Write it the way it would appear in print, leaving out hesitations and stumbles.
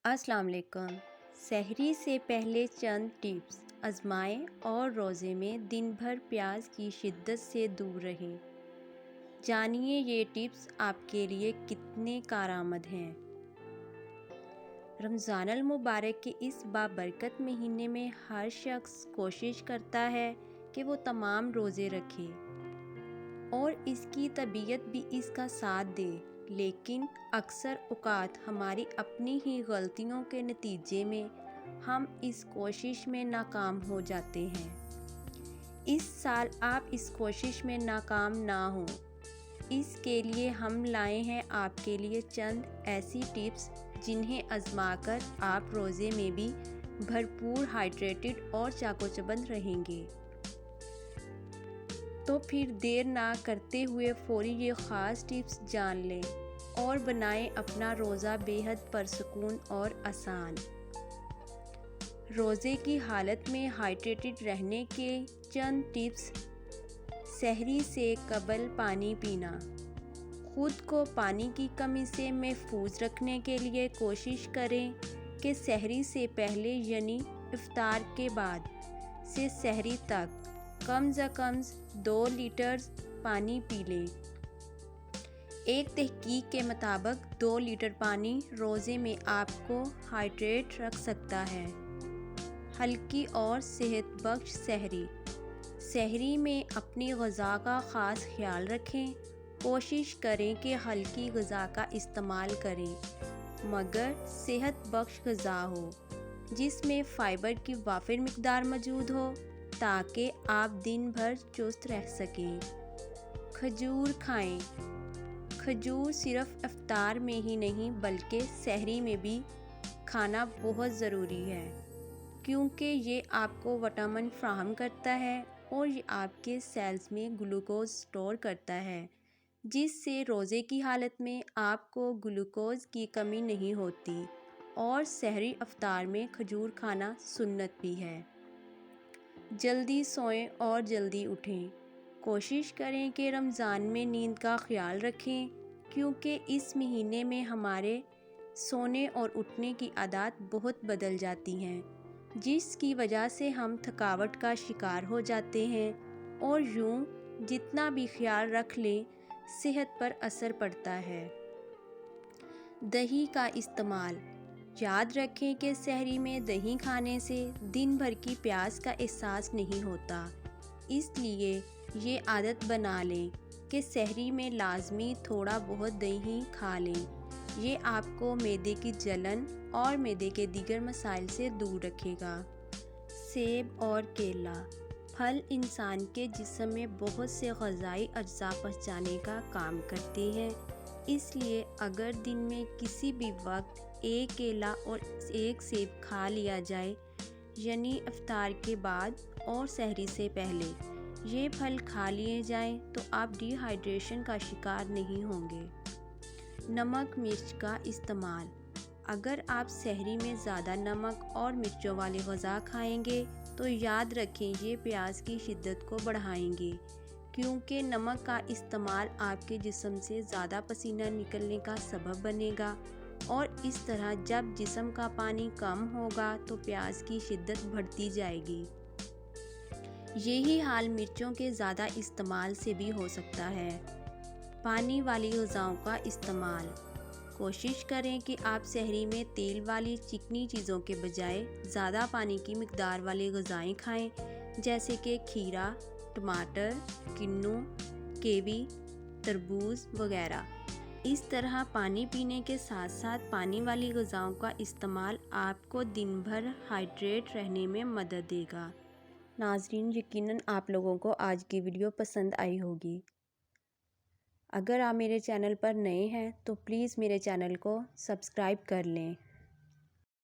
अस्सलाम वालेकुम। सहरी से पहले चंद टिप्स आजमाएं और रोज़े में दिन भर प्याज की शिद्दत से दूर रहें। जानिए ये टिप्स आपके लिए कितने कारआमद हैं। रमज़ानुल मुबारक के इस बाबरकत महीने में हर शख्स कोशिश करता है कि वो तमाम रोज़े रखे और इसकी तबीयत भी इसका साथ दे, लेकिन अक्सर औक़ात हमारी अपनी ही गलतियों के नतीजे में हम इस कोशिश में नाकाम हो जाते हैं। इस साल आप इस कोशिश में नाकाम ना हों, इसके लिए हम लाए हैं आपके लिए चंद ऐसी टिप्स जिन्हें आजमाकर आप रोज़े में भी भरपूर हाइड्रेटेड और चाको-चबंद रहेंगे। तो फिर देर ना करते हुए फौरी ये ख़ास टिप्स जान लें और बनाएं अपना रोज़ा बेहद पुरसुकून और आसान। रोज़े की हालत में हाइड्रेटेड रहने के चंद टिप्स। सहरी से कबल पानी पीना। ख़ुद को पानी की कमी से महफूज रखने के लिए कोशिश करें कि सहरी से पहले यानी इफ्तार के बाद से सहरी तक कम से कम 2 लीटर पानी पी लें। एक तहकीक के मुताबिक 2 लीटर पानी रोज़े में आपको हाइड्रेट रख सकता है। हल्की और सेहतबख्श सहरी। सहरी में अपनी ग़िज़ा का ख़ास ख्याल रखें। कोशिश करें कि हल्की ग़िज़ा का इस्तेमाल करें मगर सेहत बख्श ग़िज़ा हो जिसमें फ़ाइबर की वाफिर मिक़दार मौजूद हो ताकि आप दिन भर चुस्त रह सकें। खजूर खाएं। खजूर सिर्फ इफ्तार में ही नहीं बल्कि सहरी में भी खाना बहुत ज़रूरी है क्योंकि ये आपको विटामिन फ़राहम करता है और ये आपके सेल्स में ग्लूकोज स्टोर करता है जिससे रोज़े की हालत में आपको ग्लूकोज की कमी नहीं होती और सहरी इफ्तार में खजूर खाना सुन्नत भी है। जल्दी सोएं और जल्दी उठें। कोशिश करें कि रमज़ान में नींद का ख्याल रखें क्योंकि इस महीने में हमारे सोने और उठने की आदत बहुत बदल जाती हैं जिसकी वजह से हम थकावट का शिकार हो जाते हैं और यूं जितना भी ख्याल रख लें सेहत पर असर पड़ता है। दही का इस्तेमाल। याद रखें कि सहरी में दही खाने से दिन भर की प्यास का एहसास नहीं होता, इसलिए ये आदत बना लें कि सहरी में लाजमी थोड़ा बहुत दही खा लें। ये आपको मैदे की जलन और मैदे के दीगर मसाइल से दूर रखेगा। सेब और केला। फल इंसान के जिस्म में बहुत से ग़िज़ाई अज्जा पहुँचाने का काम करते हैं, इसलिए अगर दिन में किसी भी वक्त एक केला और एक सेब खा लिया जाए यानी इफ्तार के बाद और सहरी से पहले ये फल खा लिए जाएं तो आप डिहाइड्रेशन का शिकार नहीं होंगे। नमक मिर्च का इस्तेमाल। अगर आप सहरी में ज़्यादा नमक और मिर्चों वाली ग़िज़ा खाएंगे तो याद रखें ये प्याज की शिद्दत को बढ़ाएंगे क्योंकि नमक का इस्तेमाल आपके जिस्म से ज़्यादा पसीना निकलने का सबब बनेगा और इस तरह जब जिस्म का पानी कम होगा तो प्याज की शिद्दत बढ़ती जाएगी। यही हाल मिर्चों के ज़्यादा इस्तेमाल से भी हो सकता है। पानी वाली ग़िज़ाओं का इस्तेमाल। कोशिश करें कि आप सहरी में तेल वाली चिकनी चीज़ों के बजाय ज़्यादा पानी की मिक़दार वाली ग़िज़ाएँ खाएं जैसे कि खीरा, टमाटर, किन्नू, कीवी, तरबूज वगैरह। इस तरह पानी पीने के साथ साथ पानी वाली ग़िज़ाओं का इस्तेमाल आपको दिन भर हाइड्रेट रहने में मदद देगा। नाज़रीन, यकीनन आप लोगों को आज की वीडियो पसंद आई होगी। अगर आप मेरे चैनल पर नए हैं तो प्लीज़ मेरे चैनल को सब्सक्राइब कर लें।